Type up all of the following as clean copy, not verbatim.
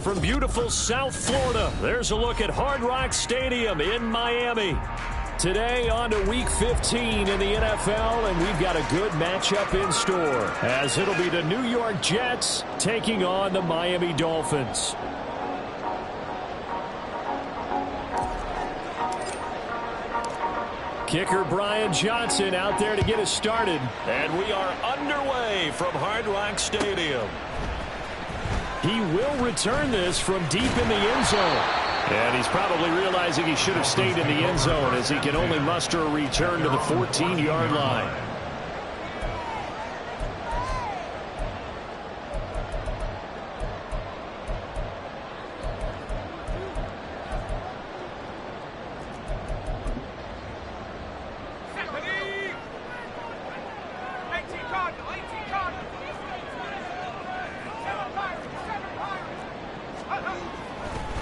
from beautiful South Florida. There's a look at Hard Rock Stadium in Miami. Today on to Week 15 in the NFL, and we've got a good matchup in store, as it'll be the New York Jets taking on the Miami Dolphins. Kicker Brian Johnson out there to get us started. And we are underway from Hard Rock Stadium. He will return this from deep in the end zone. And he's probably realizing he should have stayed in the end zone, as he can only muster a return to the 14-yard line.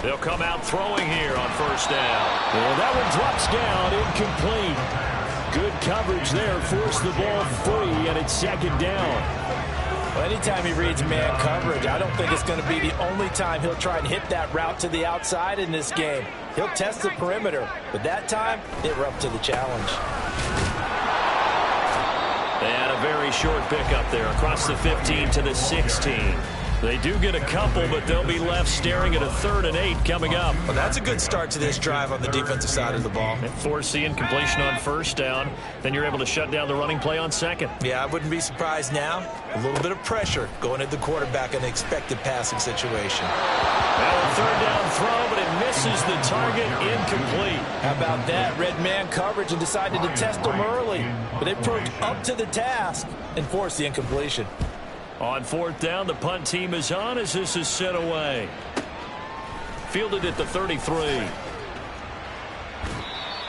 They'll come out throwing here on first down. Well, that one drops down, incomplete. Good coverage there, forced the ball free, and it's second down. Well, anytime he reads man coverage, I don't think it's going to be the only time he'll try and hit that route to the outside in this game. He'll test the perimeter, but that time, they were up to the challenge. They had a very short pickup there across the 15 to the 16. They do get a couple, but they'll be left staring at a 3rd and 8 coming up. Well, that's a good start to this drive on the defensive side of the ball. And force the incompletion on first down. Then you're able to shut down the running play on second. Yeah, I wouldn't be surprised now. A little bit of pressure going at the quarterback in an expected passing situation. Now a 3rd down throw, but it misses the target, incomplete. How about that? Red man coverage and decided to test them early. But they proved up to the task and forced the incompletion. On 4th down, the punt team is on as this is sent away. Fielded at the 33.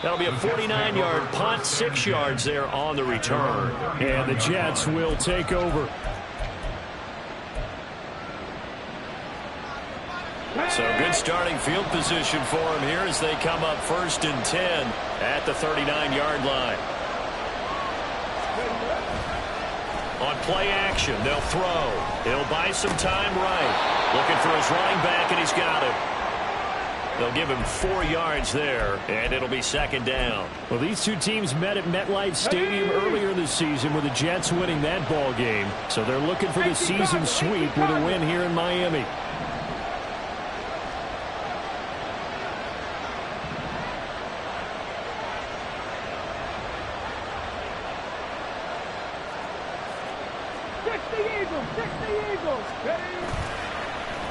That'll be a 49-yard punt, 6 yards there on the return. And the Jets will take over. So good starting field position for them here as they come up 1st and 10 at the 39-yard line. On play action, they'll throw. He'll buy some time right. Looking for his running back, and he's got him. They'll give him 4 yards there, and it'll be second down. Well, these two teams met at MetLife Stadium earlier this season with the Jets winning that ball game. So they're looking for the season sweep with a win here in Miami.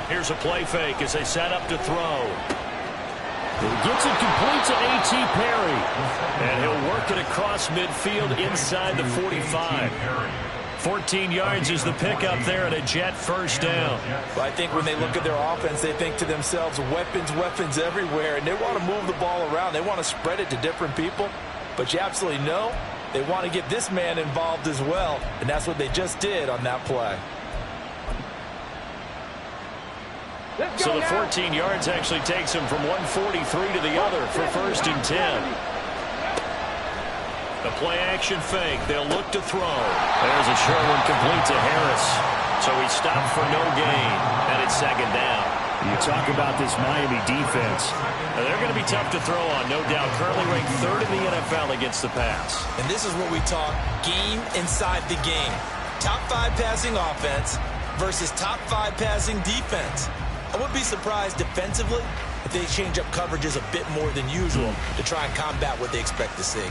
Here's a play fake as they set up to throw. He gets it complete to A.T. Perry. And he'll work it across midfield inside the 45. 14 yards is the pickup there and a Jet first down. Well, I think when they look at their offense, they think to themselves, weapons, weapons everywhere. And they want to move the ball around. They want to spread it to different people. But you absolutely know they want to get this man involved as well. And that's what they just did on that play. So the 14 yards actually takes him from 143 to the other for 1st and 10. The play action fake. They'll look to throw. There's a short one complete to Harris. So he stopped for no gain, and it's second down. You talk about this Miami defense. They're going to be tough to throw on, no doubt. Currently ranked 3rd in the NFL against the pass. And this is what we talk game inside the game. Top 5 passing offense versus top 5 passing defense. I wouldn't be surprised defensively if they change up coverages a bit more than usual to try and combat what they expect to see.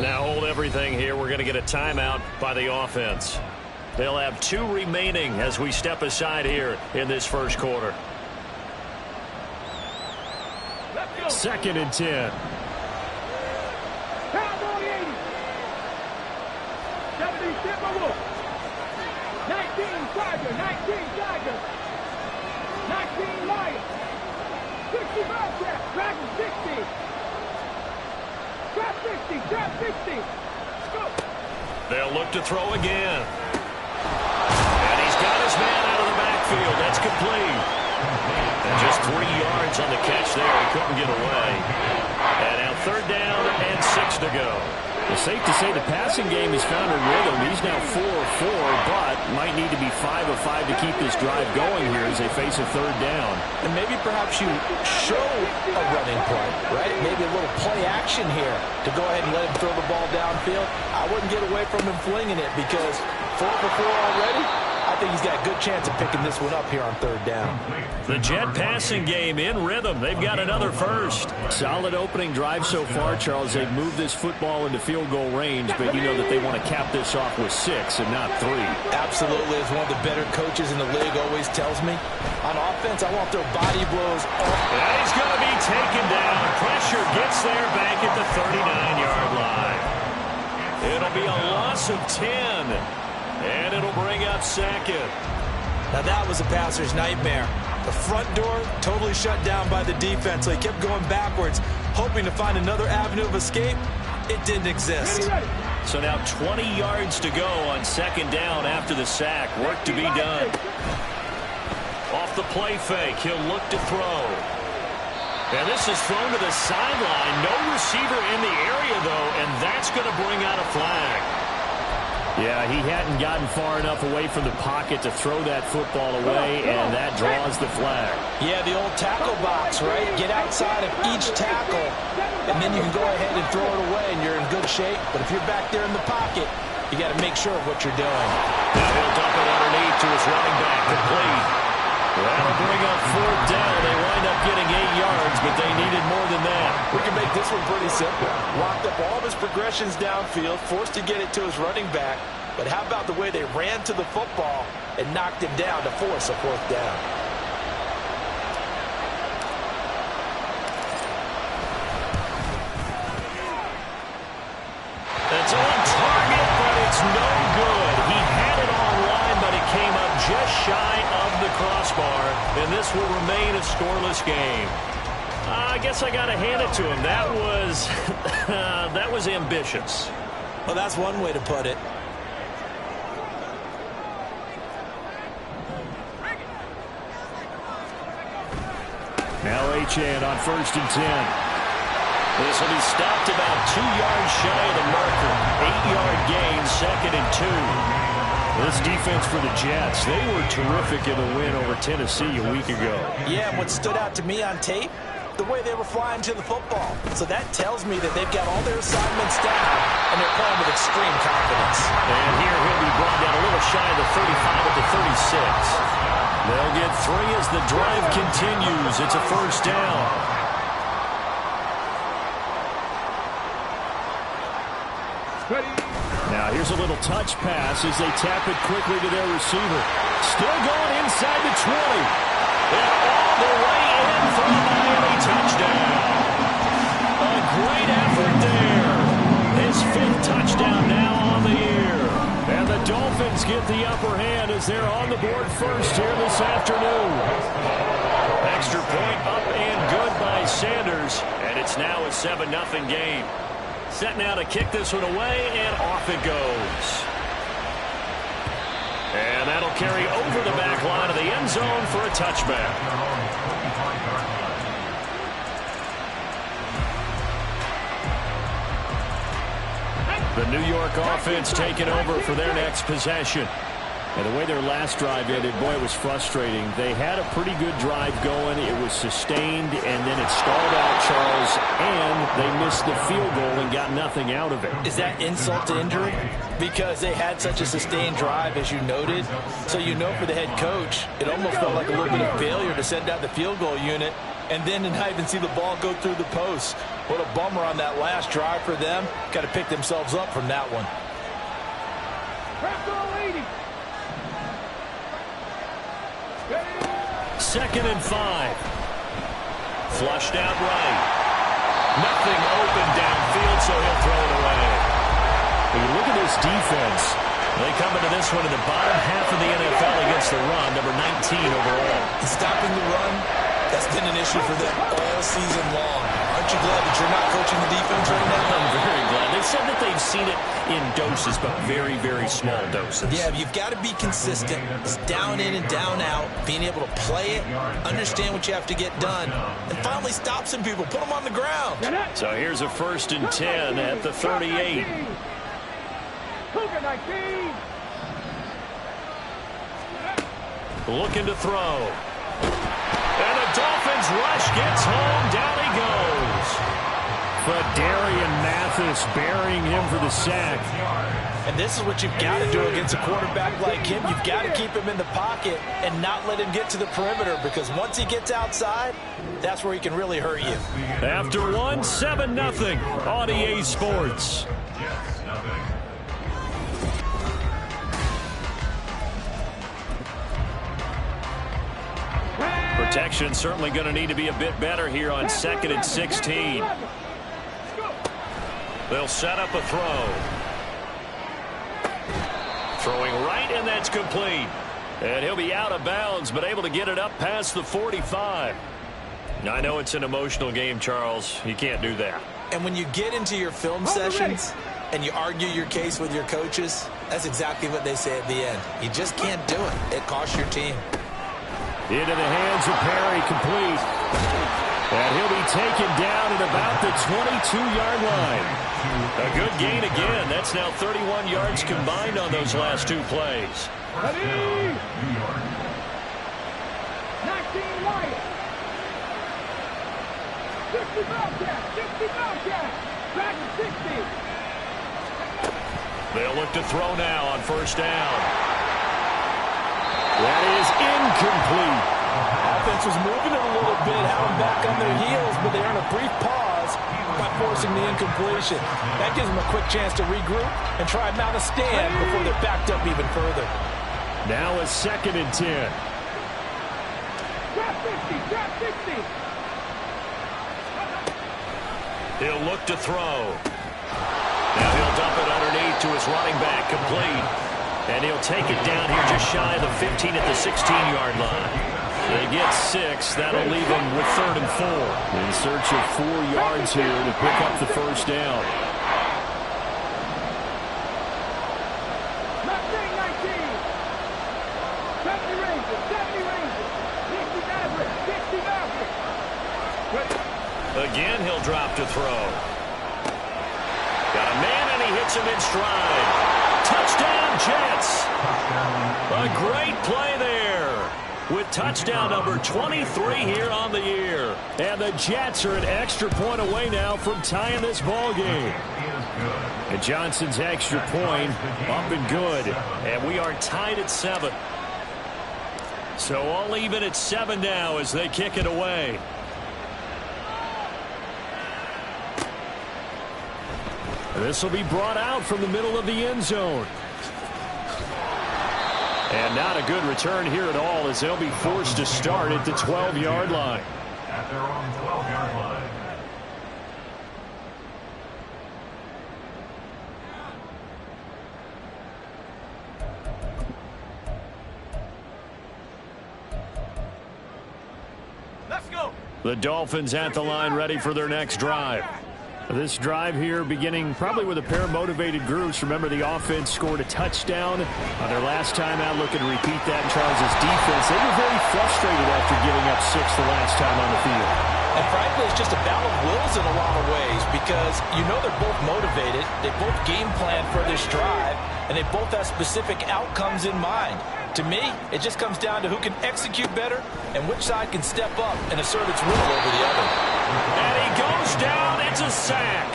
Now hold everything here. We're going to get a timeout by the offense. They'll have 2 remaining as we step aside here in this first quarter. 2nd and 10. 19 Tiger, 19 Tiger, 19 Lion, 60 Bobcat, Dragon 60, Trap 60, Trap 60, go! They'll look to throw again. And he's got his man out of the backfield. That's complete. And just 3 yards on the catch there. He couldn't get away. And now 3rd down and 6 to go. It's safe to say the passing game has found a rhythm. He's now 4 of 4, but might need to be 5 of 5 to keep this drive going here as they face a 3rd down. And maybe perhaps you show a running play, right? Maybe a little play action here to go ahead and let him throw the ball downfield. I wouldn't get away from him flinging it because 4 for 4 already. I think he's got a good chance of picking this one up here on 3rd down. The Jet passing game in rhythm. They've got another first. Solid opening drive so far, Charles. They've moved this football into field goal range, but you know that they want to cap this off with 6 and not 3. Absolutely. As one of the better coaches in the league always tells me, on offense, I want their body blows. And he's going to be taken down. Pressure gets there back at the 39-yard line. It'll be a loss of 10. And it'll bring up 2nd. Now that was a passer's nightmare. The front door totally shut down by the defense, so he kept going backwards, hoping to find another avenue of escape. It didn't exist. So now 20 yards to go on 2nd down after the sack. Work to be done. Off the play fake, he'll look to throw. And this is thrown to the sideline. No receiver in the area, though, and that's going to bring out a flag. Yeah, he hadn't gotten far enough away from the pocket to throw that football away, and that draws the flag. Yeah, the old tackle box, right? Get outside of each tackle, and then you can go ahead and throw it away, and you're in good shape. But if you're back there in the pocket, you got to make sure of what you're doing. Now he'll dump it underneath to his running back, complete. That'll bring up 4th down. They wind up getting 8 yards, but they needed more than that. We can make this one pretty simple. Locked up all of his progressions downfield, forced to get it to his running back. But how about the way they ran to the football and knocked him down to force a 4th down? It's on target, but it's no good. He had it online, but it came up just shy of the crossbar, and this will remain a scoreless game. I guess I got to hand it to him. That was that was ambitious. Well, that's one way to put it. Now Achane on 1st and 10. This will be stopped about 2 yards shy of the marker. 8-yard gain, 2nd and 2. This defense for the Jets, they were terrific in the win over Tennessee a week ago. Yeah, and what stood out to me on tape, the way they were flying to the football. So that tells me that they've got all their assignments down, and they're playing with extreme confidence. And here he'll be brought down a little shy of the 35 at the 36. They'll get 3 as the drive continues. It's a 1st down. Now here's a little touch pass as they tap it quickly to their receiver. Still going inside the 20. And all the way in for a Miami touchdown. A great effort there. His 5th touchdown now on the year. And the Dolphins get the upper hand as they're on the board first here this afternoon. Extra point up and good by Sanders. And it's now a 7-0 game. Set now to kick this one away, and off it goes. And that'll carry over the back line of the end zone for a touchback. The New York offense taking over for their next possession. And the way their last drive ended, boy, it was frustrating. They had a pretty good drive going. It was sustained, and then it stalled out, Charles, and they missed the field goal and got nothing out of it. Is that insult to injury? Because they had such a sustained drive, as you noted. So you know for the head coach, it almost felt like a little bit of failure to send out the field goal unit and then to not even see the ball go through the post. What a bummer on that last drive for them. Got to pick themselves up from that one. 2nd and 5. Flushed out right. Nothing open downfield, so he'll throw it away. When you look at this defense, they come into this one in the bottom half of the NFL against the run, number 19 overall. Stopping the run, that's been an issue for them all season long. Aren't you glad that you're not coaching the defense right now? I'm very glad. They said that they've seen it in doses, but very, very small doses. Yeah, you've got to be consistent. It's down in and down out, being able to play it, understand what you have to get done, and finally stop some people, put them on the ground. So here's a 1st and 10 at the 38. Cougar 19. Looking to throw. And the Dolphins rush gets home. Down he goes. Darian Mathis burying him for the sack. And this is what you've got to do against a quarterback like him. You've got to keep him in the pocket and not let him get to the perimeter, because once he gets outside, that's where he can really hurt you. After one, 7-0 on EA Sports. Protection certainly going to need to be a bit better here on 2nd and 16. They'll set up a throw. Throwing right, and that's complete. And he'll be out of bounds, but able to get it up past the 45. I know it's an emotional game, Charles. You can't do that. And when you get into your film sessions and you argue your case with your coaches, that's exactly what they say at the end. You just can't do it. It costs your team. Into the hands of Perry, complete. And he'll be taken down at about the 22-yard line. A good gain again. That's now 31 yards combined on those last 2 plays. Ready? 19 Lions. 60 Bobcat. 60 Bobcat. Dragon 60. They'll look to throw now on 1st down. That is incomplete. Offense was moving it a little bit, had them back on their heels, but they earned a brief pause by forcing the incompletion. That gives them a quick chance to regroup and try and mount a stand before they're backed up even further. Now a 2nd and 10. Drop 50. Drop 60. He'll look to throw. Now he'll dump it underneath to his running back, complete. And he'll take it down here just shy of the 15 at the 16-yard line. They get 6. That'll leave them with 3rd and 4. In search of 4 yards here to pick up the 1st down. Mustang 19. 70 Rangers. 70 Rangers. 60 Mavericks. 60 Mavericks. Again, he'll drop to throw. Got a man, and he hits him in stride. Touchdown, Jets. A great play there with touchdown number 23 here on the year. And the Jets are an extra point away now from tying this ball game. And Johnson's extra point up and good. And we are tied at 7. So all even at 7 now as they kick it away. This will be brought out from the middle of the end zone. And not a good return here at all as they'll be forced to start at the 12-yard line. At their own 12-yard line. Let's go. The Dolphins at the line ready for their next drive. This drive here beginning probably with a pair of motivated groups. Remember, the offense scored a touchdown on their last time out. Looking to repeat that in Charles' defense. They were very frustrated after giving up 6 the last time on the field. And frankly, it's just a battle of wills in a lot of ways, because you know they're both motivated. They both game plan for this drive, and they both have specific outcomes in mind. To me, it just comes down to who can execute better and which side can step up and assert its will over the other. And he goes down. It's a sack.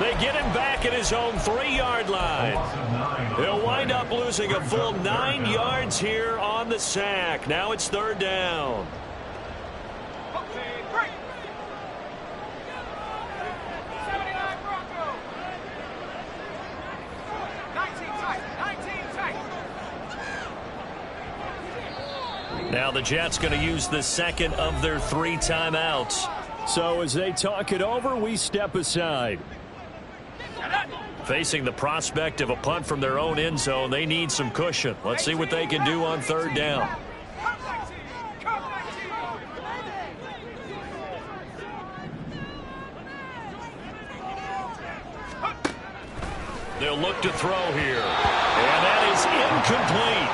They get him back at his own 3-yard line. He'll wind up losing a full 9 yards here on the sack. Now it's 3rd down. Okay, break. 79 Broncos. 19 tight. 19 tight. Now the Jets going to use the 2nd of their 3 timeouts. So as they talk it over, we step aside. Facing the prospect of a punt from their own end zone, they need some cushion. Let's see what they can do on 3rd down. They'll look to throw here. And that is incomplete.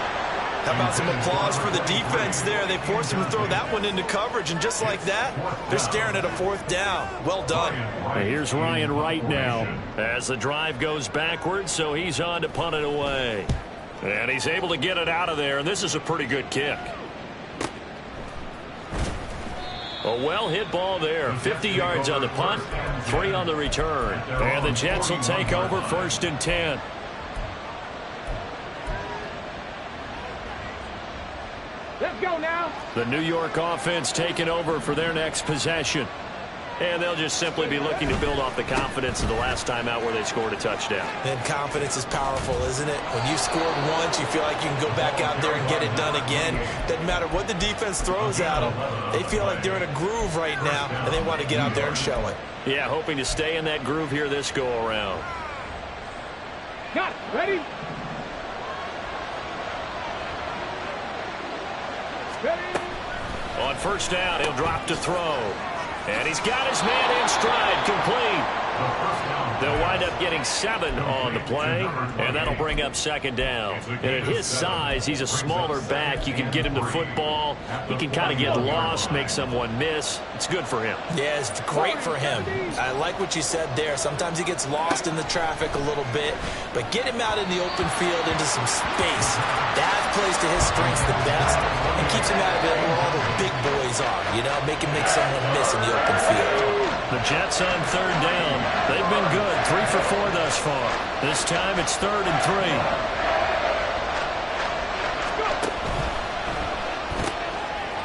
How about some applause for the defense there? They forced him to throw that one into coverage, and just like that, they're staring at a 4th down. Well done. And here's Ryan Wright now. As the drive goes backwards, so he's on to punt it away. And he's able to get it out of there, and this is a pretty good kick. A well-hit ball there. 50 yards on the punt, 3 on the return. And the Jets will take over 1st and 10. Let's go now. The New York offense taking over for their next possession. And they'll just simply be looking to build off the confidence of the last time out where they scored a touchdown. And confidence is powerful, isn't it? When you've scored once, you feel like you can go back out there and get it done again. Doesn't matter what the defense throws at them. They feel like they're in a groove right now, and they want to get out there and show it. Yeah, hoping to stay in that groove here this go-around. Got it. Ready? Ready? On 1st down, he'll drop to throw. And he's got his man in stride, complete. They'll wind up getting 7 on the play, and that'll bring up 2nd down. And at his size, he's a smaller back. You can get him to football. He can kind of get lost, make someone miss. It's good for him. Yeah, it's great for him. I like what you said there. Sometimes he gets lost in the traffic a little bit, but get him out in the open field into some space. That plays to his strengths the best and keeps him out of it where all the big boys are, you know, make someone miss in the open field. The Jets on 3rd down. They've been good, 3 for 4 thus far. This time it's 3rd and 3.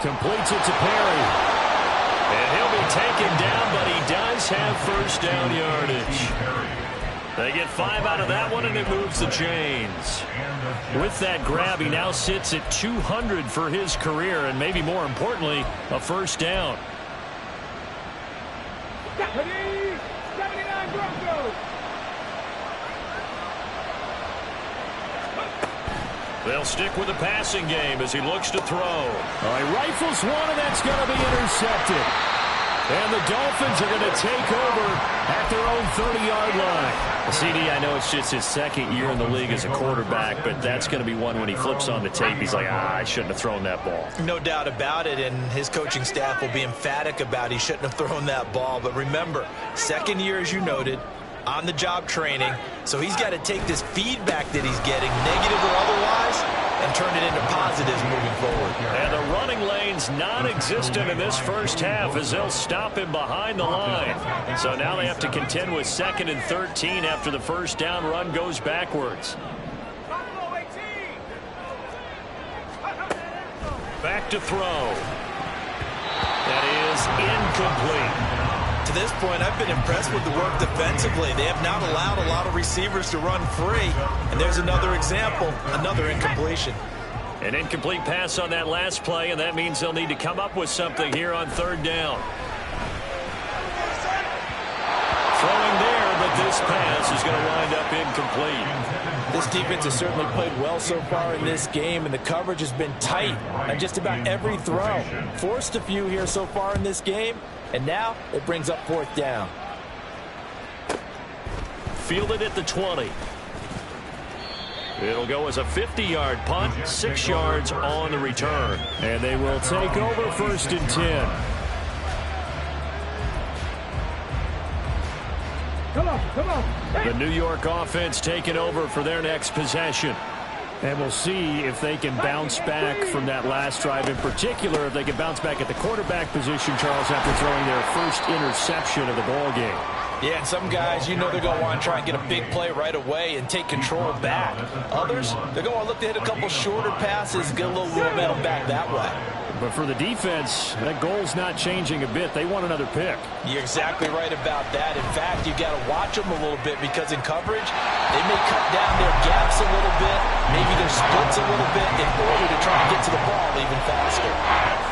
Completes it to Perry. And he'll be taken down, but he does have 1st down yardage. They get 5 out of that one, and it moves the chains. With that grab, he now sits at 200 for his career, and maybe more importantly, a 1st down. Ready? 79 Broncos. They'll stick with the passing game as he looks to throw. He rifles one, and that's going to be intercepted. And the Dolphins are going to take over at their own 30-yard line. CD, I know it's just his 2nd year in the league as a quarterback, but that's going to be one when he flips on the tape. He's like, I shouldn't have thrown that ball. No doubt about it, and his coaching staff will be emphatic about he shouldn't have thrown that ball. But remember, 2nd year, as you noted, on-the-job training, so he's got to take this feedback that he's getting, negative or otherwise, and turn it into positives moving forward. And the running lane's non-existent in this 1st half as they'll stop him behind the line. So now they have to contend with 2nd and 13 after the 1st down run goes backwards. Buffalo 18. Back to throw. That is incomplete. To this point, I've been impressed with the work defensively. They have not allowed a lot of receivers to run free. And there's another example, another incompletion. An incomplete pass on that last play, and that means they'll need to come up with something here on 3rd down. Throwing there, but this pass is going to wind up incomplete. This defense has certainly played well so far in this game, and the coverage has been tight on just about every throw. Forced a few here so far in this game, and now it brings up 4th down. Fielded at the 20. It'll go as a 50-yard punt, 6 yards on the return. And they will take over 1st and 10. Come on. The New York offense taking over for their next possession. And we'll see if they can bounce back from that last drive. In particular, if they can bounce back at the quarterback position, Charles, after throwing their 1st interception of the ball game. Yeah, and some guys, you know they're going to want to try and get a big play right away and take control back. Others, they're going to want to look to hit a couple shorter passes, get a little momentum back that way. But for the defense, that goal's not changing a bit. They want another pick. You're exactly right about that. In fact, you got to watch them a little bit because in coverage, they may cut down their gaps a little bit, maybe their splits a little bit in order to try to get to the ball even faster.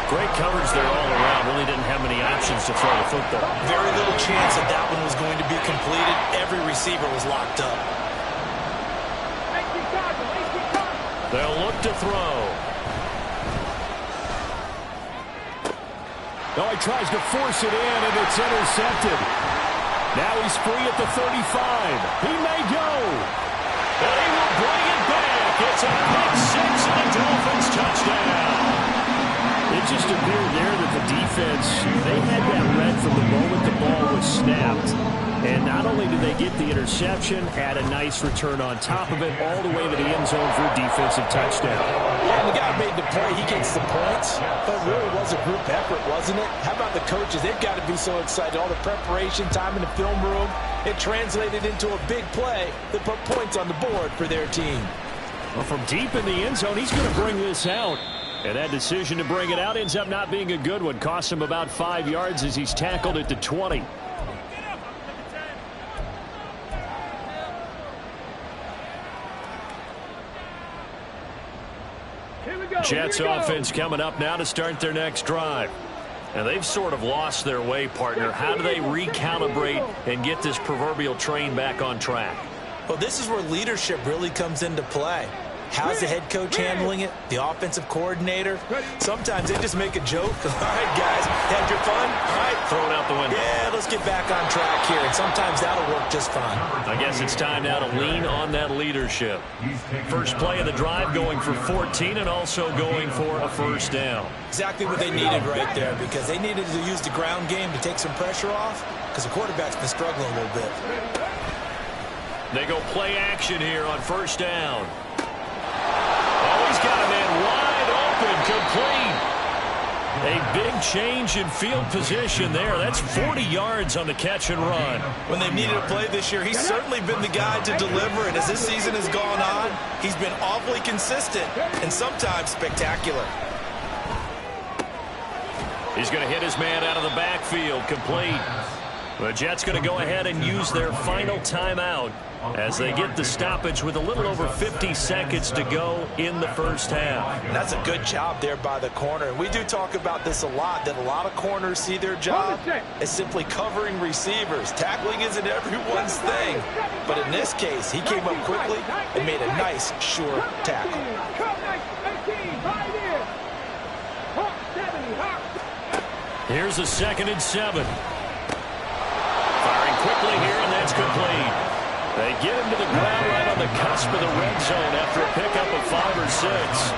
Great coverage there all around. Really didn't have many options to throw the football. Very little chance that that one was going to be completed. Every receiver was locked up. They'll look to throw. Oh, he tries to force it in, and it's intercepted. Now he's free at the 35. He may go. And he will bring it back. It's a pick six and a Dolphins touchdown. It just appeared there that the defense, they had that read from the moment the ball was snapped. And not only did they get the interception, had a nice return on top of it, all the way to the end zone for a defensive touchdown. Yeah, the guy made the play. He gets the points. But it really was a group effort, wasn't it? How about the coaches? They've got to be so excited. All the preparation, time in the film room, it translated into a big play that put points on the board for their team. Well, from deep in the end zone, he's going to bring this out. And that decision to bring it out ends up not being a good one. Costs him about 5 yards as he's tackled at the 20. Jets offense coming up now to start their next drive. And they've sort of lost their way, partner. How do they recalibrate and get this proverbial train back on track? Well, this is where leadership really comes into play. How's the head coach handling it? The offensive coordinator? Sometimes they just make a joke. All right, guys, had your fun? All right. Throw it out the window. Yeah, let's get back on track here. And sometimes that'll work just fine. I guess it's time now to lean on that leadership. First play of the drive going for 14 and also going for a first down. Exactly what they needed right there, because they needed to use the ground game to take some pressure off, because the quarterback's been struggling a little bit. They go play action here on first down. Oh, he's got a man wide open, complete. A big change in field position there. That's 40 yards on the catch and run. When they've needed a play this year, he's certainly been the guy to deliver. And as this season has gone on, he's been awfully consistent and sometimes spectacular. He's going to hit his man out of the backfield, complete. The Jets going to go ahead and use their final timeout as they get the stoppage with a little over 50 seconds to go in the first half. And that's a good job there by the corner. And we do talk about this a lot, that a lot of corners see their job as simply covering receivers. Tackling isn't everyone's thing. But in this case, he came up quickly and made a nice, sure tackle. Here's a 2nd and 7. Firing quickly here, and that's complete. They get him to the ground right on the cusp of the red zone after a pickup of 5 or 6.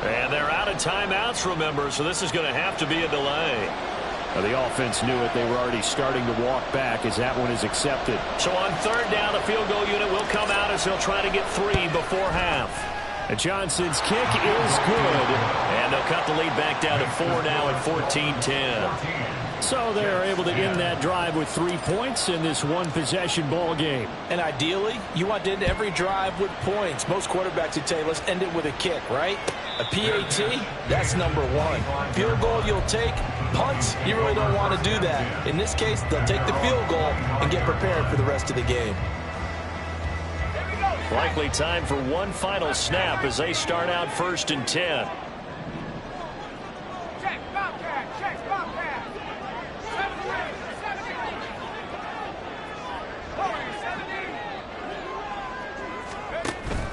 And they're out of timeouts, remember, so this is going to have to be a delay. Well, the offense knew it. They were already starting to walk back as that one is accepted. So on third down, the field goal unit will come out as they'll try to get 3 before half. And Johnson's kick is good. And they'll cut the lead back down to 4 now at 14-10. So they're able to end that drive with 3 points in this one-possession ball game. And ideally, you want to end every drive with points. Most quarterbacks would tell you, let's end it with a kick, right? A PAT, that's number 1. Field goal you'll take. Punts, you really don't want to do that. In this case, they'll take the field goal and get prepared for the rest of the game. Likely time for one final snap as they start out 1st and 10.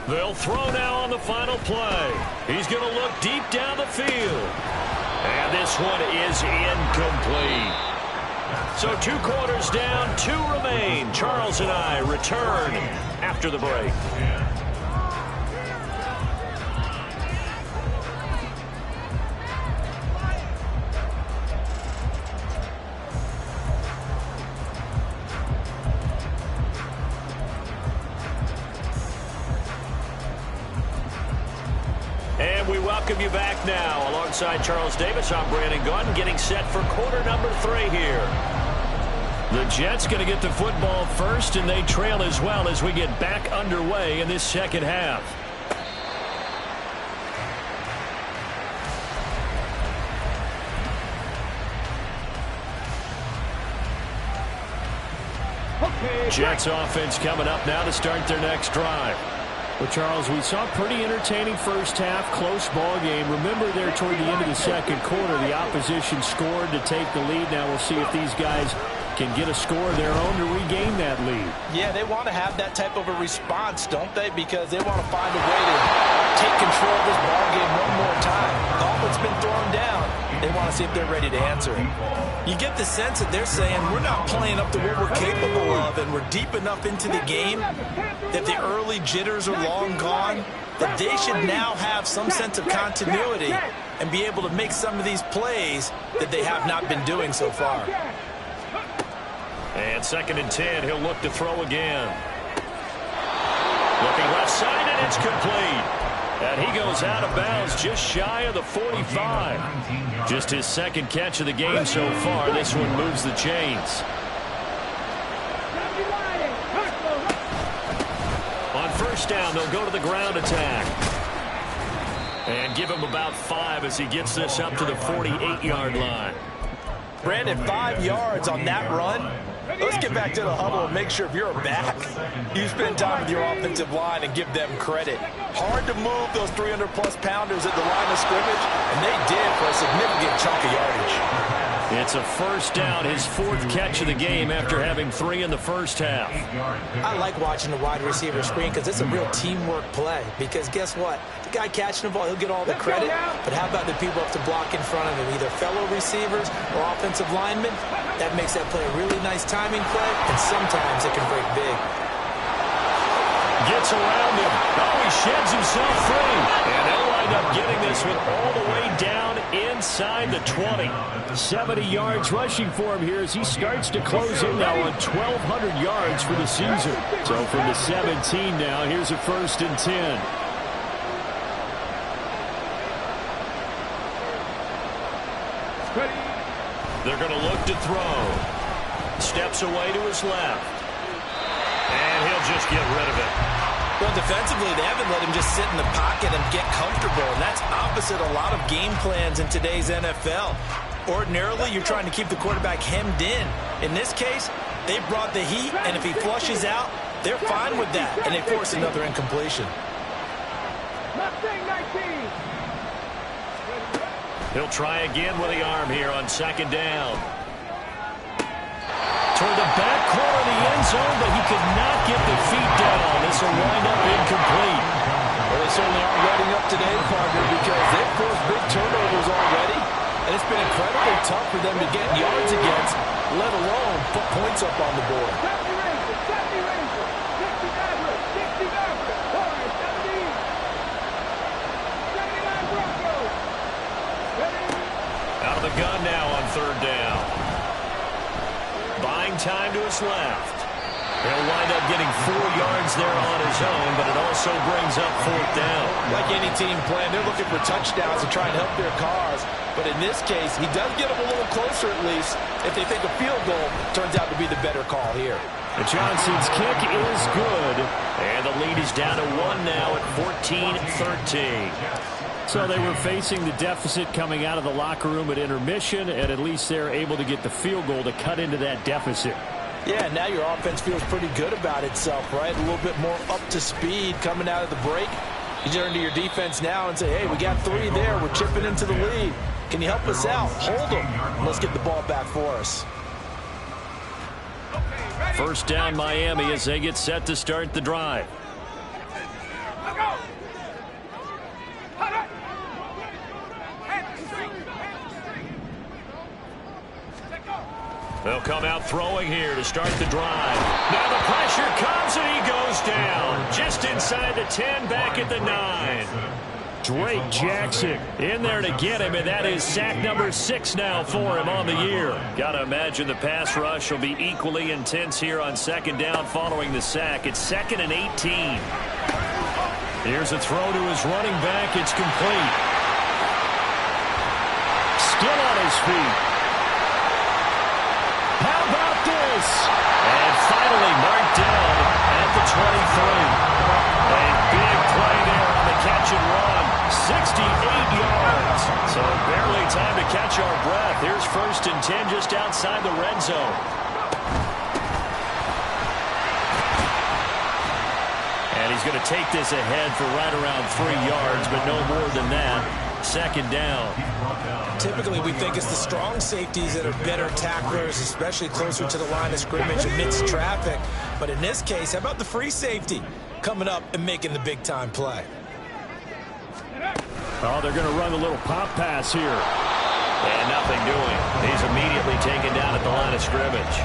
They'll throw now on the final play. He's going to look deep down the field. And this one is incomplete. So 2 quarters down, 2 remain. Charles and I return after the break. And we welcome you back now. Alongside Charles Davis, I'm Brandon Gaudin, getting set for quarter number 3 here. The Jets going to get the football first, and they trail as well as we get back underway in this second half. Jets offense coming up now to start their next drive. Well, Charles, we saw a pretty entertaining first half, close ball game. Remember there toward the end of the second quarter, the opposition scored to take the lead. Now we'll see if these guys can get a score of their own to regain that lead. Yeah, they want to have that type of a response, don't they? Because they want to find a way to take control of this ball game one more time. All that's been thrown down, they want to see if they're ready to answer it. You get the sense that they're saying we're not playing up to what we're capable of, and we're deep enough into the game that the early jitters are long gone, that they should now have some sense of continuity and be able to make some of these plays that they have not been doing so far. And 2nd and 10, he'll look to throw again. Looking left side, and it's complete. And he goes out of bounds just shy of the 45. Just his 2nd catch of the game so far. This one moves the chains. On 1st down, they'll go to the ground attack. And give him about 5 as he gets this up to the 48-yard line. Brandon, 5 yards on that run. Let's get back to the huddle and make sure if you're a back, you spend time with your offensive line and give them credit. Hard to move those 300-plus pounders at the line of scrimmage, and they did for a significant chunk of yardage. It's a 1st down, his 4th catch of the game after having 3 in the first half. I like watching the wide receiver screen because it's a real teamwork play. Because guess what? The guy catching the ball, he'll get all the credit. But how about the people up to block in front of him, either fellow receivers or offensive linemen? That makes that play a really nice timing play, and sometimes it can break big. Gets around him. Oh, he sheds himself free. And they'll wind up getting this one all the way down inside the 20. 70 yards rushing for him here as he starts to close in now on 1,200 yards for the season. So from the 17 now, here's a 1st and 10. They're going to look to throw. Steps away to his left. And he'll just get rid of it. Well, defensively, they haven't let him just sit in the pocket and get comfortable, and that's opposite a lot of game plans in today's NFL. Ordinarily, you're trying to keep the quarterback hemmed in. In this case, they brought the heat, and if he flushes out, they're fine with that, and they force another incompletion. He'll try again with the arm here on 2nd down. Toward the back corner of the end zone, but he could not get the feet down. This will wind up incomplete. Well, they certainly aren't letting up today, partner, because they've forced big turnovers already, and it's been incredibly tough for them to get yards against, let alone put points up on the board. Out of the gun now on 3rd down. Buying time to his left. He'll wind up getting 4 yards there on his own, but it also brings up 4th down. Like any team plan, they're looking for touchdowns to try and help their cause. But in this case, he does get them a little closer at least. If they think a field goal turns out to be the better call here. And Johnson's kick is good. And the lead is down to 1 now at 14-13. So they were facing the deficit coming out of the locker room at intermission, and at least they're able to get the field goal to cut into that deficit. Yeah, now your offense feels pretty good about itself, right? A little bit more up to speed coming out of the break. You turn to your defense now and say, hey, we got 3 there. We're chipping into the lead. Can you help us out? Hold them. Let's get the ball back for us. 1st down Miami as they get set to start the drive. They'll come out throwing here to start the drive. Now the pressure comes and he goes down. Just inside the 10, back at the 9. Drake Jackson in there to get him, and that is sack number 6 now for him on the year. Got to imagine the pass rush will be equally intense here on 2nd down following the sack. It's 2nd and 18. Here's a throw to his running back. It's complete. Still on his feet. How about this? And finally marked down at the 23. A big play there on the catch and run. 68 yards. So barely time to catch our breath. Here's 1st and 10 just outside the red zone. And he's going to take this ahead for right around 3 yards, but no more than that. Second down. Typically, we think it's the strong safeties that are better tacklers, especially closer to the line of scrimmage amidst traffic. But in this case, how about the free safety coming up and making the big-time play? Oh, they're going to run a little pop pass here. And nothing doing. He's immediately taken down at the line of scrimmage.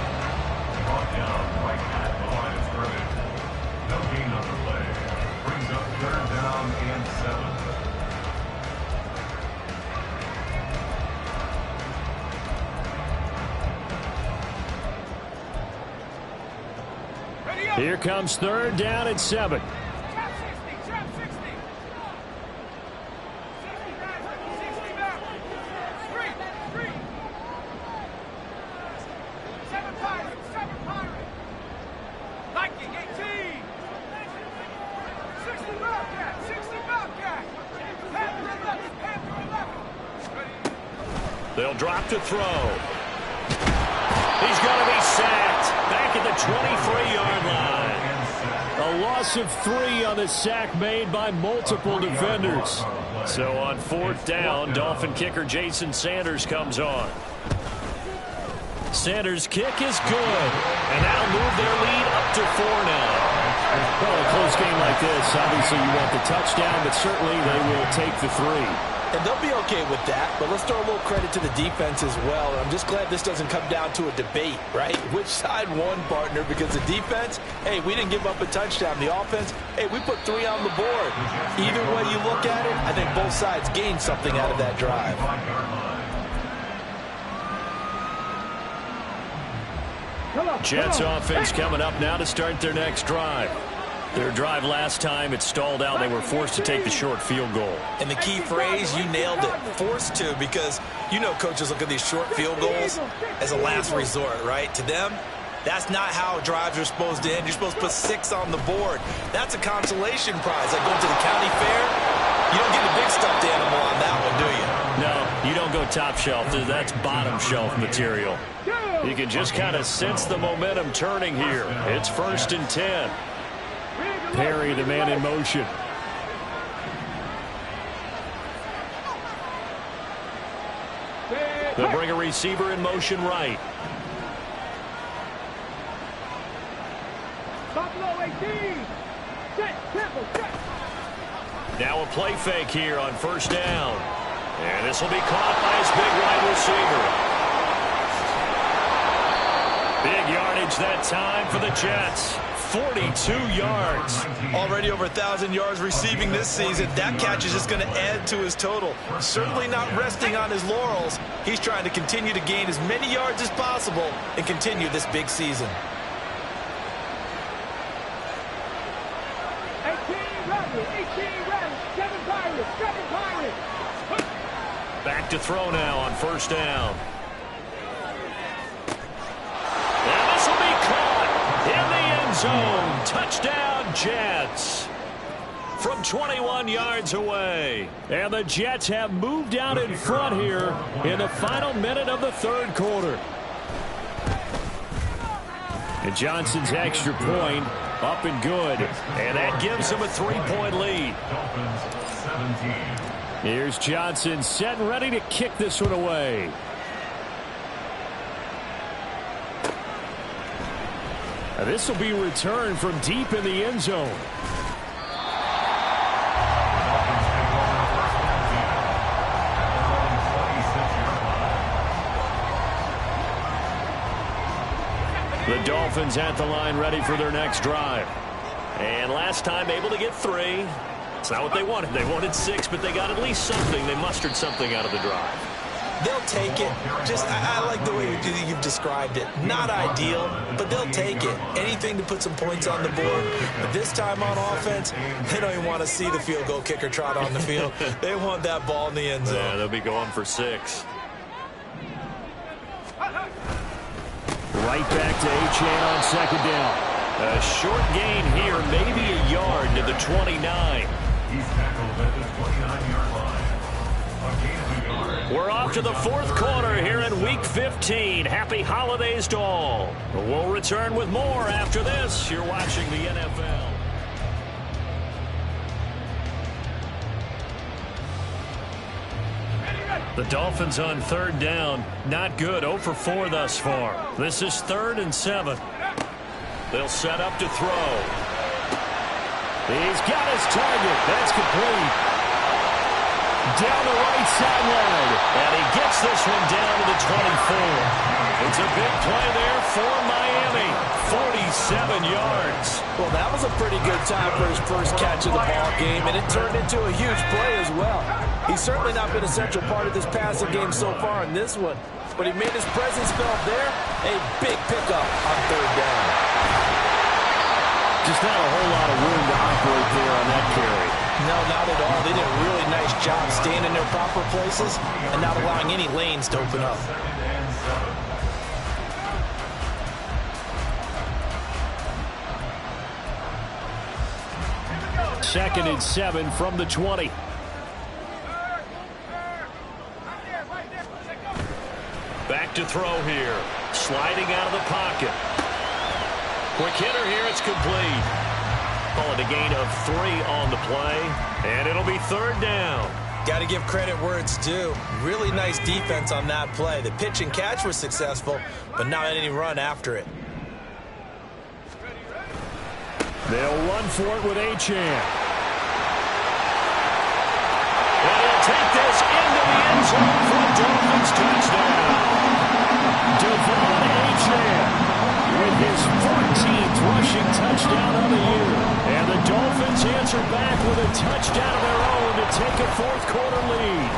Brought down right at the line of scrimmage. No gain on the play. Brings up 3rd down and 7. Here comes 3rd down and 7. Trap 60, trap 60. 60 back, 60 back. 3. 7 Pirates, 7 Pirates. Viking 18. 60 Bobcat, 60 Bobcat. Panther 11, Panther 11. They'll drop to throw. He's going to be sacked back at the 23-yard line. A loss of 3 on the sack made by multiple defenders. So on 4th down, Dolphin kicker Jason Sanders comes on. Sanders' kick is good, and that'll move their lead up to 4 now. Well, a close game like this, obviously you want the touchdown, but certainly they will take the 3. And they'll be okay with that, but let's throw a little credit to the defense as well. I'm just glad this doesn't come down to a debate, right? Which side won, partner? Because the defense, hey, we didn't give up a touchdown. The offense, hey, we put 3 on the board. Either way you look at it, I think both sides gained something out of that drive. Jets offense coming up now to start their next drive. Their drive last time, it stalled out. They were forced to take the short field goal. And the key phrase, you nailed it, forced to, because you know coaches look at these short field goals as a last resort, right? To them, that's not how drives are supposed to end. You're supposed to put 6 on the board. That's a consolation prize. Like going to the county fair, you don't get a big stuffed animal on that one, do you? No, you don't go top shelf. That's bottom shelf material. You can just kind of sense the momentum turning here. It's 1st and 10. Perry, the man in motion. They'll bring a receiver in motion right. Buffalo 18. Set, Temple, set. Now a play fake here on 1st down. And this will be caught by his big wide receiver. Big yardage that time for the Jets. 42 yards. Already over 1,000 yards receiving this season. That catch is just going to add to his total. Certainly not resting on his laurels. He's trying to continue to gain as many yards as possible and continue this big season. 18 Rebels, 7 Pirates, 7 Pirates. Back to throw now on 1st down. And this will be caught in the end zone. Touchdown, Jets. From 21 yards away. And the Jets have moved out in front here in the final minute of the 3rd quarter. And Johnson's extra point up and good. And that gives them a 3-point lead. Dolphins 17. Here's Johnson set and ready to kick this one away. Now this will be returned from deep in the end zone. The Dolphins at the line ready for their next drive. And last time able to get 3. It's not what they wanted. They wanted 6, but they got at least something. They mustered something out of the drive. They'll take it. I like the way you've described it. Not ideal, but they'll take it. Anything to put some points on the board. But this time on offense, they don't even want to see the field goal kicker trot on the field. They want that ball in the end zone. Yeah, they'll be going for 6. Right back to Achane on 2nd down. A short gain here, maybe a yard to the 29. He's tackled at the 29-yard line. A gain of 2 yards. We're off to the 4th quarter here in Week 15. Happy holidays to all. We'll return with more after this. You're watching the NFL. The Dolphins on third down. Not good. 0 for 4 thus far. This is 3rd and 7. They'll set up to throw. He's got his target. That's complete. Down the right sideline. And he gets this one down to the 24. It's a big play there for Miami. 47 yards. Well, that was a pretty good time for his first catch of the ball game, and it turned into a huge play as well. He's certainly not been a central part of this passing game so far in this one, but he made his presence felt there. A big pickup on third down. Just not a whole lot of room to operate there on that carry. No, not at all. They did a really nice job staying in their proper places and not allowing any lanes to open up. Second and 7 from the 20. Back to throw here. Sliding out of the pocket. Quick hitter here. It's complete. Call it a gain of 3 on the play. And it'll be third down. Got to give credit where it's due. Really nice defense on that play. The pitch and catch was successful, but not any run after it. They'll run for it with Achane. And he'll take this into the end zone for a Dolphins touchdown. Devon Achane with his 14th rushing touchdown of the year. And the Dolphins answer back with a touchdown of their own to take a fourth-quarter lead.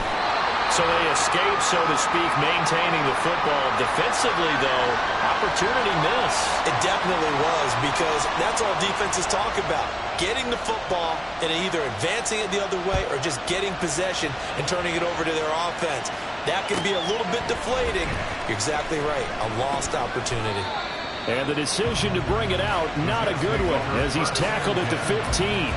So they escape, so to speak, maintaining the football. Defensively, though, opportunity miss. It definitely was, because that's all defenses talk about. Getting the football and either advancing it the other way or just getting possession and turning it over to their offense. That can be a little bit deflating. You're exactly right. A lost opportunity. And the decision to bring it out, not a good one, as he's tackled at the 15.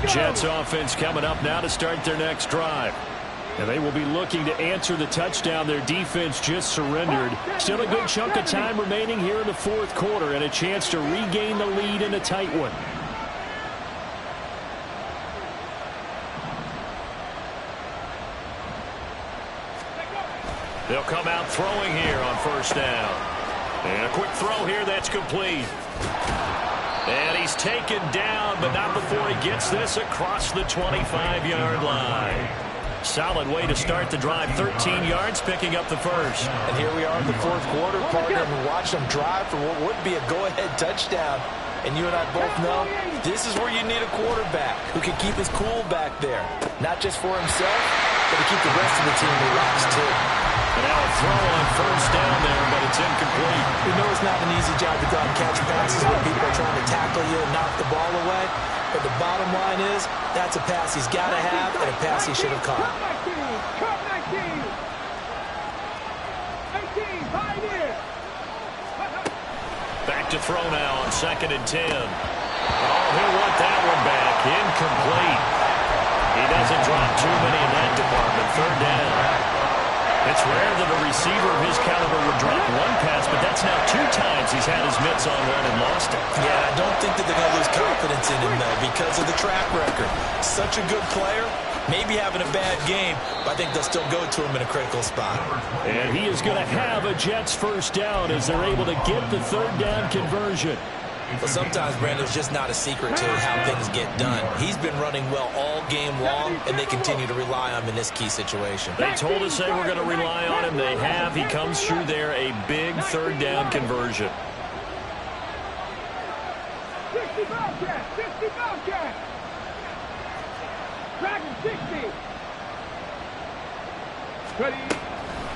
Jets offense coming up now to start their next drive. And they will be looking to answer the touchdown their defense just surrendered. Still a good chunk of time remaining here in the fourth quarter and a chance to regain the lead in a tight one. They'll come out throwing here on first down. And a quick throw here that's complete. And he's taken down, but not before he gets this across the 25-yard line. Solid way to start the drive. 13 yards, picking up the first. And here we are in the fourth quarter, partner, and watch them drive for what would be a go-ahead touchdown. And you and I both know this is where you need a quarterback who can keep his cool back there. Not just for himself, but to keep the rest of the team relaxed, too. And now a throw on first down there, but it's incomplete. We know it's not an easy job to go and catch passes when people are trying to tackle you and knock the ball away. But the bottom line is, that's a pass he's got to have and a pass he should have caught. Cut 19. 18, pioneer. Back to throw now on 2nd and 10. Oh, he'll want that one back. Incomplete. He doesn't drop too many in that department. Third down. It's rare that a receiver of his caliber would drop one pass, but that's now 2 times he's had his mitts on one and lost it. Yeah, I don't think that they're going to lose confidence in him, though, because of the track record. Such a good player, maybe having a bad game, but I think they'll still go to him in a critical spot. And he is going to have a Jets first down as they're able to get the third down conversion. But sometimes, Brandon, it's just not a secret to how things get done. He's been running well all game long, and they continue to rely on him in this key situation. They told us they were going to rely on him. They have. He comes through there, a big third down conversion. 60 Bobcat. 60 Bobcat. Dragon 60. Ready.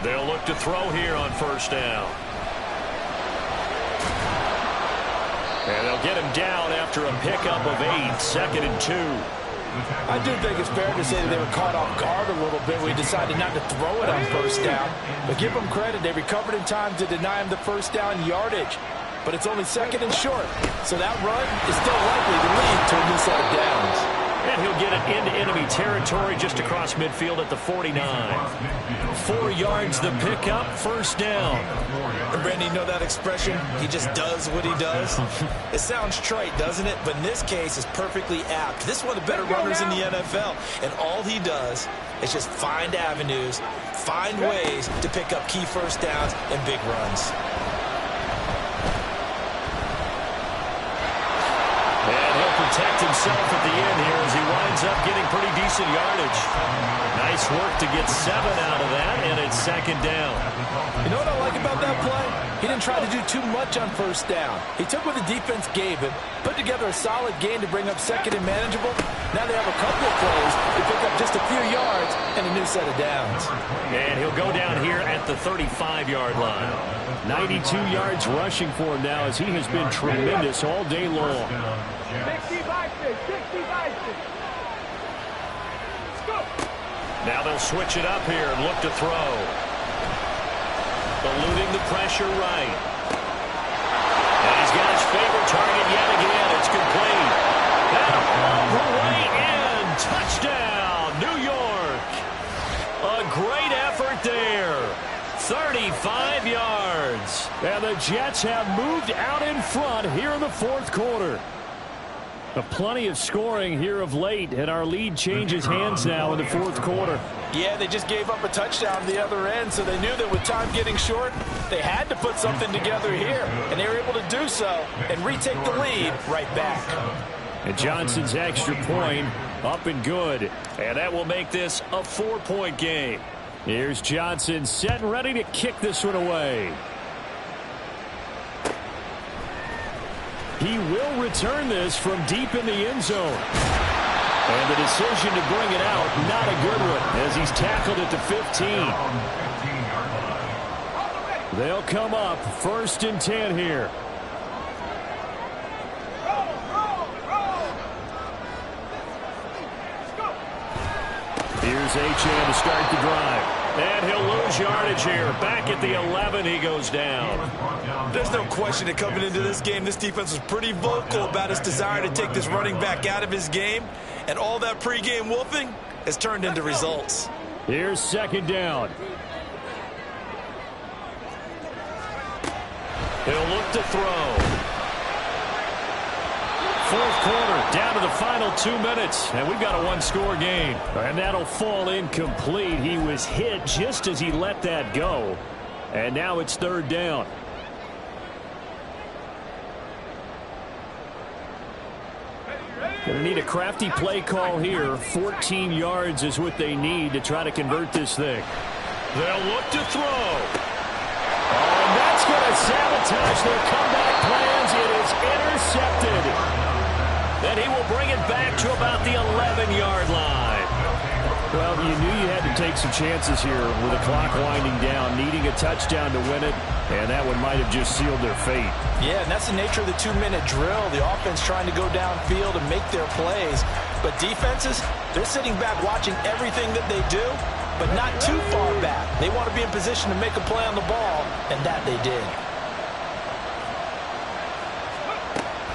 They'll look to throw here on first down. And they'll get him down after a pickup of 8, 2nd and 2. I do think it's fair to say that they were caught off guard a little bit. We decided not to throw it on first down. But give them credit. They recovered in time to deny him the first down yardage. But it's only 2nd and short. So that run is still likely to lead to a new set of downs. And he'll get it into enemy territory just across midfield at the 49. 4 yards the pickup, first down. And Brandon, you know that expression? He just does what he does. It sounds trite, doesn't it? But in this case, it's perfectly apt. This is one of the better runners in the NFL. And all he does is just find avenues, find ways to pick up key first downs and big runs. And he'll protect himself at the end here as he winds up getting pretty decent yardage. Nice work to get 7 out of that, and it's second down. You know what I like about that play? He didn't try to do too much on first down. He took what the defense gave him, put together a solid game to bring up second and manageable. Now they have a couple of plays to pick up just a few yards and a new set of downs. And he'll go down here at the 35-yard line. 92 yards rushing for him now as he has been tremendous all day long. 60-6, 60-6. Let's go. Now they'll switch it up here and look to throw. Eluding the pressure right. And he's got his favorite target yet again. It's complete. And all the way in. Touchdown, New York. A great effort there. 35 yards. And the Jets have moved out in front here in the fourth quarter. Plenty of scoring here of late, and our lead changes hands now in the fourth quarter. Yeah, they just gave up a touchdown to the other end, so they knew that with time getting short, they had to put something together here, and they were able to do so and retake the lead right back. And Johnson's extra point up and good. And that will make this a 4-point game. Here's Johnson set and ready to kick this one away. He will return this from deep in the end zone. And the decision to bring it out, not a good one, as he's tackled at the 15. They'll come up 1st and 10 here. Here's Achane to start the drive. And he'll lose yardage here. Back at the 11, he goes down. There's no question that coming into this game, this defense was pretty vocal about its desire to take this running back out of his game. And all that pregame wolfing has turned into results. Here's 2nd down. He'll look to throw. Fourth quarter, down to the final 2 minutes, and we've got a 1-score game. And that'll fall incomplete. He was hit just as he let that go. And now it's 3rd down. Gonna need a crafty play call here. 14 yards is what they need to try to convert this thing. They'll look to throw. And that's going to sabotage their comeback plans. It is intercepted. Then he will bring it back to about the 11-yard line. Well, you knew you had to take some chances here with the clock winding down, needing a touchdown to win it, and that one might have just sealed their fate. Yeah, and that's the nature of the 2-minute drill. The offense trying to go downfield and make their plays. But defenses, they're sitting back watching everything that they do, but not too far back. They want to be in position to make a play on the ball, and that they did.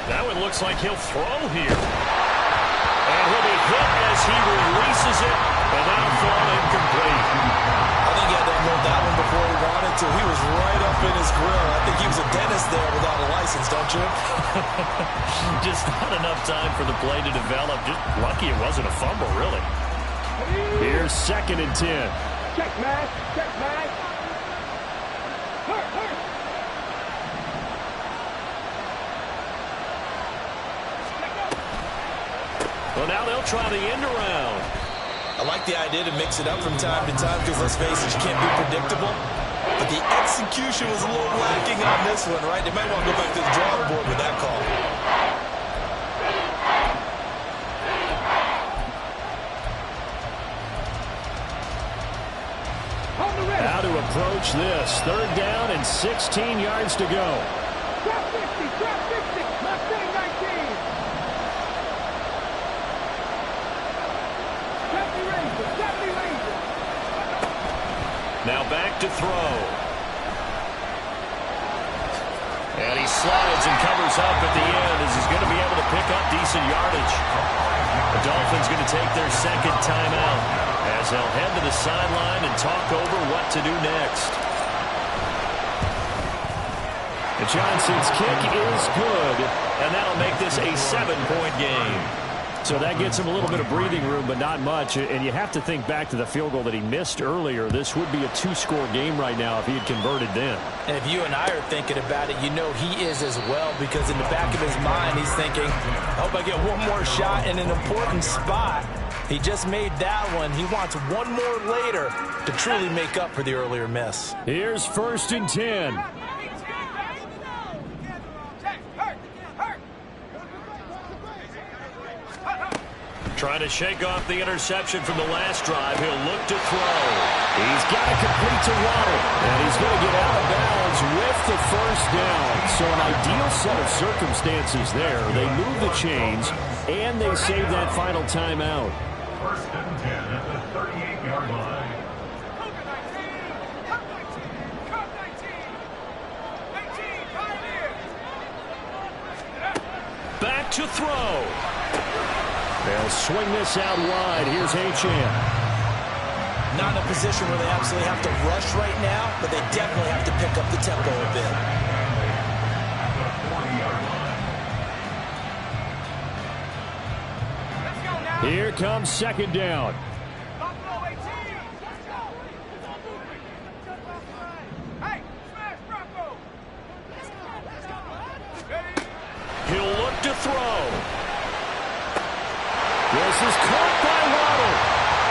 That one looks like he'll throw here. And he'll be hit as he releases it, and that'll fall incomplete. I think he had to unload that one before he wanted to. He was right up in his grill. I think he was a dentist there without a license, don't you? Just not enough time for the play to develop. Just lucky it wasn't a fumble, really. Here's 2nd and 10. Check, man. Check, man. Hurt, hurt. Well, now they'll try the end around. I like the idea to mix it up from time to time because, let's face it, you can't be predictable. But the execution was a little lacking on this one, right? They might want to go back to the drawing board with that call. How to approach this. 3rd down and 16 yards to go. Drop 60, drop 60. Mustang 19. Now back to throw. And he slides and covers up at the end as he's going to be able to pick up decent yardage. The Dolphins going to take their second timeout as they'll head to the sideline and talk over what to do next. And Johnson's kick is good, and that'll make this a 7-point game. So that gets him a little bit of breathing room, but not much. And you have to think back to the field goal that he missed earlier. This would be a 2-score game right now if he had converted then. And if you and I are thinking about it, you know he is as well, because in the back of his mind, he's thinking, I hope I get one more shot in an important spot. He just made that one. He wants one more later to truly make up for the earlier miss. Here's 1st and 10. Trying to shake off the interception from the last drive. He'll look to throw. He's got to complete to Waddle. And he's going to get out of bounds with the 1st down. So an ideal set of circumstances there. They move the chains, and they save that final timeout. 1st and 10 at the 38-yard line. Back to throw. They'll swing this out wide. Here's Achane. Not in a position where they absolutely have to rush right now, but they definitely have to pick up the tempo a bit. Here comes 2nd down. He'll look to throw. This is caught by Waddle.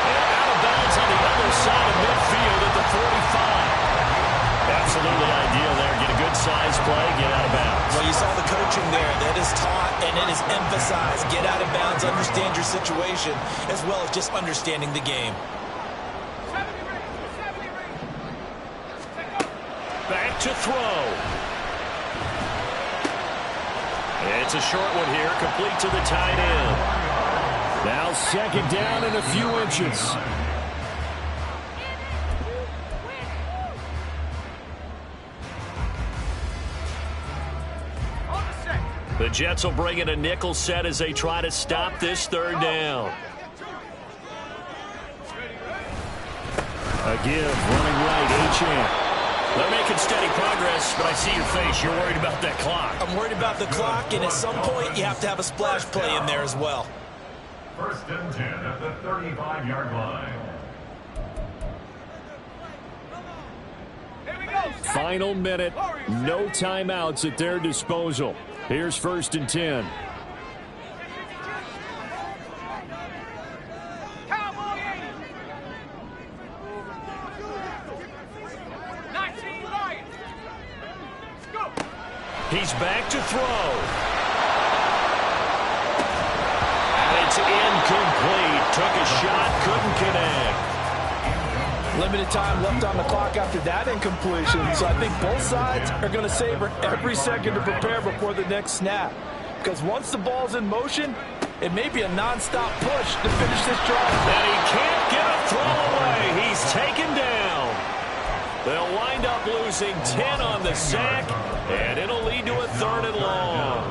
And out of bounds on the other side of midfield at the 45. Absolutely ideal there. Get a good size play, get out of bounds. Well, you saw the coaching there. That is taught and it is emphasized. Get out of bounds, understand your situation, as well as just understanding the game. Back to throw. It's a short one here, complete to the tight end. Now 2nd down and a few inches. The Jets will bring in a nickel set as they try to stop this 3rd down. A give, running right, Achane. They're making steady progress, but I see your face. You're worried about that clock. I'm worried about the clock, and at some point, you have to have a splash play in there as well. 1st and 10 at the 35-yard line. Final minute, no timeouts at their disposal. Here's 1st and 10. He's back to throw. And it's incomplete. Took a shot, couldn't connect. Limited time left on the clock after that incompletion, so I think both sides are going to savor every second to prepare before the next snap. Because once the ball's in motion, it may be a non-stop push to finish this drive. And he can't get a throw away. He's taken down. They'll wind up losing 10 on the sack, and it'll lead to a 3rd and long.